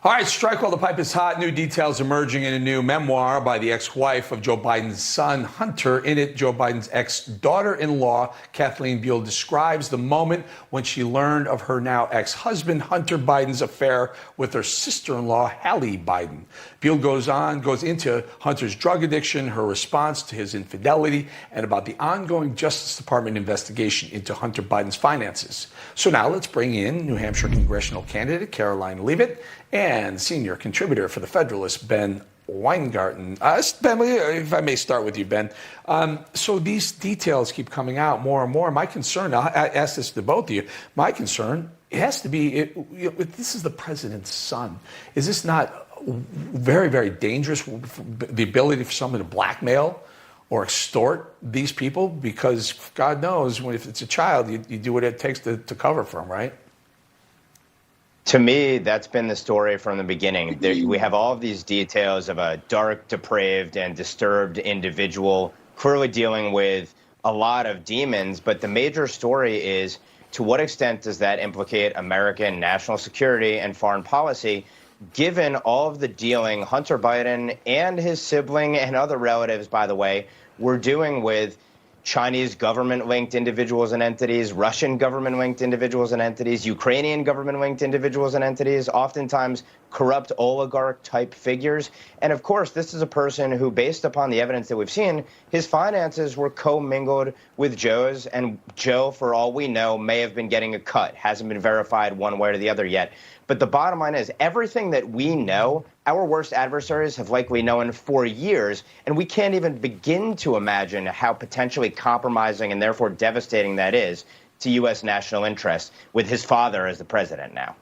All right, strike while the pipe is hot. New details emerging in a new memoir by the ex-wife of Joe Biden's son, Hunter. In it, Joe Biden's ex-daughter-in-law, Kathleen Buell, describes the moment when she learned of her now ex-husband, Hunter Biden's affair with her sister-in-law, Hallie Biden. Buell goes into Hunter's drug addiction, her response to his infidelity, and about the ongoing Justice Department investigation into Hunter Biden's finances. So now let's bring in New Hampshire congressional candidate Karoline Leavitt and senior contributor for The Federalist, Ben Weingarten. Ben, if I may start with you, Ben. So these details keep coming out more and more. My concern, I ask this to both of you, my concern, it has to be, this is the president's son. Is this not very, very dangerous, the ability for someone to blackmail or extort these people? Because God knows, if it's a child, you do what it takes to cover for them, right? To me, that's been the story from the beginning. We have all of these details of a dark, depraved, and disturbed individual clearly dealing with a lot of demons. But the major story is, to what extent does that implicate American national security and foreign policy, given all of the dealing Hunter Biden and his sibling and other relatives, by the way, were doing with Chinese government-linked individuals and entities, Russian government-linked individuals and entities, Ukrainian government-linked individuals and entities, oftentimes corrupt oligarch-type figures. And of course, this is a person who, based upon the evidence that we've seen, his finances were commingled with Joe's, and Joe, for all we know, may have been getting a cut. Hasn't been verified one way or the other yet. But the bottom line is, everything that we know, our worst adversaries have likely known for years, and we can't even begin to imagine how potentially compromising and therefore devastating that is to U.S. national interest, with his father as the president now.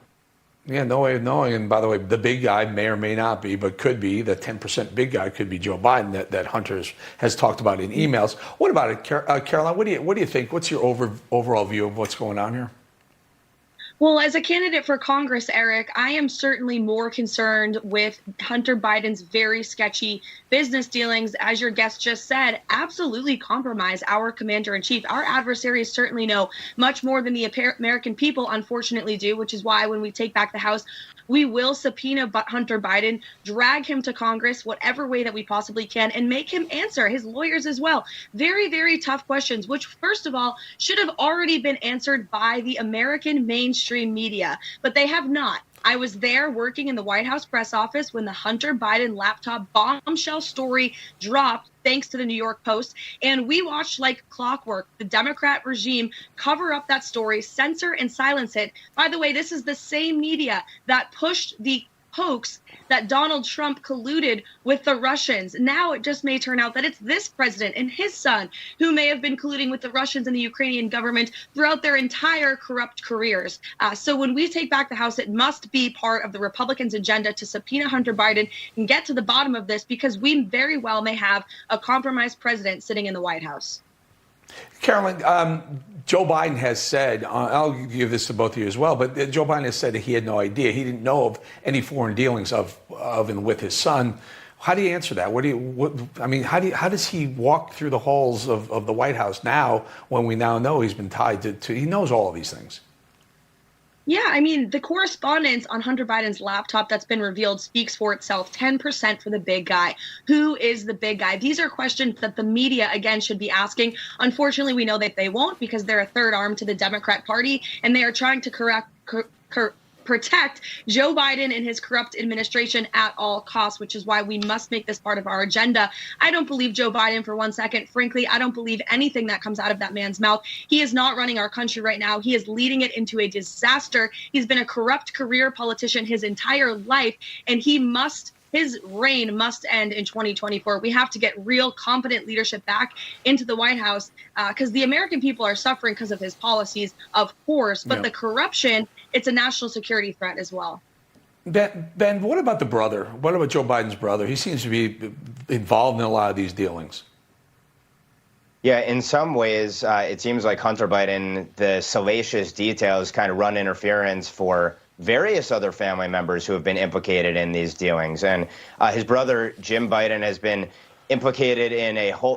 Yeah, no way of knowing. And by the way, the big guy may or may not be, but could be, the 10% big guy could be Joe Biden that Hunter has talked about in emails. What about it, Caroline? What do you think? What's your overall view of what's going on here? Well, as a candidate for Congress, Eric, I am certainly more concerned with Hunter Biden's very sketchy business dealings, as your guest just said, absolutely compromise our commander-in-chief. Our adversaries certainly know much more than the American people, unfortunately, do, which is why when we take back the House, we will subpoena Hunter Biden, drag him to Congress, whatever way that we possibly can, and make him answer, his lawyers as well. Very, very tough questions, which, first of all, should have already been answered by the American mainstream media, but they have not. I was there working in the White House press office when the Hunter Biden laptop bombshell story dropped, thanks to the New York Post, and we watched like clockwork the Democrat regime cover up that story, censor and silence it. By the way, this is the same media that pushed the hoax that Donald Trump colluded with the Russians. Now it just may turn out that it's this president and his son who may have been colluding with the Russians and the Ukrainian government throughout their entire corrupt careers. So when we take back the House, it must be part of the Republicans' agenda to subpoena Hunter Biden and get to the bottom of this, because we very well may have a compromised president sitting in the White House. Caroline, Joe Biden has said, I'll give this to both of you as well, but Joe Biden has said that he had no idea. He didn't know of any foreign dealings of and with his son. How do you answer that? How does he walk through the halls of the White House now, when we now know he's been tied to he knows all of these things? Yeah, I mean, the correspondence on Hunter Biden's laptop that's been revealed speaks for itself. 10% for the big guy. Who is the big guy? These are questions that the media, again, should be asking. Unfortunately, we know that they won't, because they're a third arm to the Democrat Party, and they are trying to protect Joe Biden and his corrupt administration at all costs, which is why we must make this part of our agenda. I don't believe Joe Biden for one second. Frankly, I don't believe anything that comes out of that man's mouth. He is not running our country right now. He is leading it into a disaster. He's been a corrupt career politician his entire life, and his reign must end in 2024. We have to get real, competent leadership back into the White House, because the American people are suffering because of his policies, of course, but the corruption, it's a national security threat as well. Ben, what about the brother? What about Joe Biden's brother? He seems to be involved in a lot of these dealings. Yeah, in some ways, it seems like Hunter Biden, the salacious details kind of run interference for various other family members who have been implicated in these dealings. And his brother, Jim Biden, has been implicated in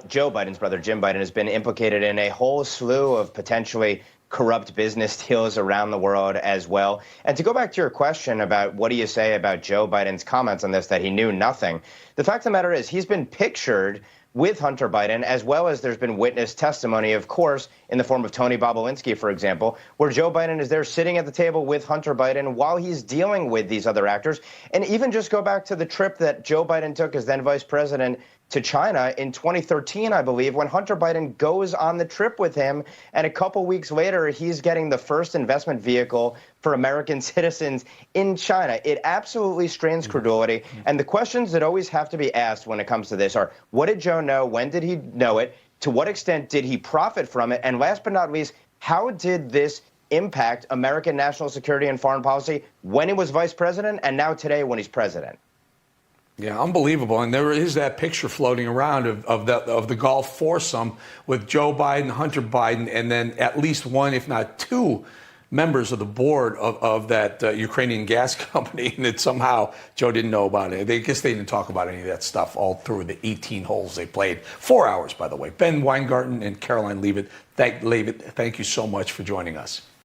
Joe Biden's brother, Jim Biden, has been implicated in a whole slew of potentially corrupt business deals around the world as well. And to go back to your question about what do you say about Joe Biden's comments on this, that he knew nothing, the fact of the matter is he's been pictured with Hunter Biden, as well as there's been witness testimony, of course, in the form of Tony Bobolinsky, for example, where Joe Biden is there sitting at the table with Hunter Biden while he's dealing with these other actors. And even just go back to the trip that Joe Biden took as then vice president to China in 2013, I believe, when Hunter Biden goes on the trip with him. And a couple weeks later, he's getting the first investment vehicle for American citizens in China. It absolutely strains credulity. And the questions that always have to be asked when it comes to this are, what did Joe know? When did he know it? To what extent did he profit from it? And last but not least, how did this impact American national security and foreign policy when he was vice president and now today when he's president? Yeah, unbelievable. And there is that picture floating around of the Gulf foursome with Joe Biden, Hunter Biden, and then at least one, if not two, members of the board of that Ukrainian gas company. And that somehow Joe didn't know about it. I guess they didn't talk about any of that stuff all through the 18 holes they played. 4 hours, by the way. Ben Weingarten and Karoline Leavitt, thank you so much for joining us.